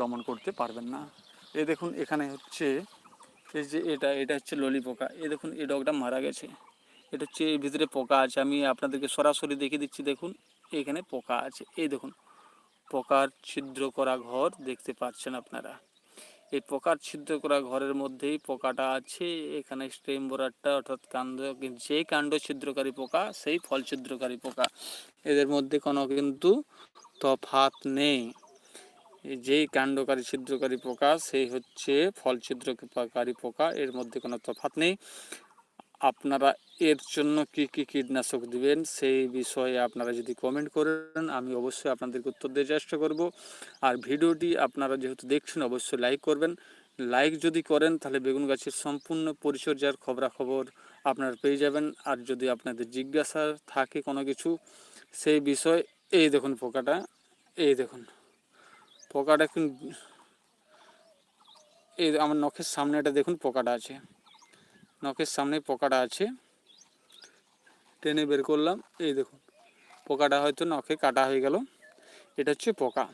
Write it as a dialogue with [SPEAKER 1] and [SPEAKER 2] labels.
[SPEAKER 1] দমন করতে পারবেন না। এই দেখুন এখানে হচ্ছে এই যে এটা হচ্ছে ললি পোকা। এই দেখুন এই ডগটা মারা গেছে। এটা হচ্ছে এর ভিতরে পোকা আছে। আমি আপনাদেরকে সরাসরি দেখিয়ে দিচ্ছি। দেখুন এখানে পোকা আছে। এই দেখুন পোকার ছিদ্র করা ঘর দেখতে পাচ্ছেন আপনারা। এই পোকার ছিদ্র করা ঘরের মধ্যেই পোকাটা আছে। এখানে স্টেম বোরারটা অর্থাৎ যেই কাণ্ড ছিদ্রকারী পোকা সেই ফল ছিদ্রকারী পোকা, এদের মধ্যে কোনো কিন্তু তফাৎ নেই। যেই কাণ্ডকারী ছিদ্রকারী পোকা সেই হচ্ছে ফল ছিদ্রকারী পোকা, এর মধ্যে কোনো তফাৎ নেই। আপনারা এর জন্য কি কি কীটনাশক দিবেন সেই বিষয়ে আপনারা যদি কমেন্ট করেন আমি অবশ্যই আপনাদেরকে উত্তর দেওয়ার চেষ্টা করব। আর ভিডিওটি আপনারা যেহেতু দেখছেন অবশ্যই লাইক করবেন। লাইক যদি করেন তাহলে বেগুন গাছের সম্পূর্ণ পরিচর্যার খবরাখবর আপনারা পেয়ে যাবেন। আর যদি আপনাদের জিজ্ঞাসা থাকে কোনো কিছু সেই বিষয়, এই দেখুন পোকাটা, এই দেখুন পোকাটা কিন্তু এই আমার নখের সামনে এটা দেখুন পোকাটা আছে, নখের সামনে পোকাটা আছে, টেনে বের করলাম। এই দেখুন পোকাটা হয়তো নখে কাটা হয়ে গেল। এটা হচ্ছে পোকা।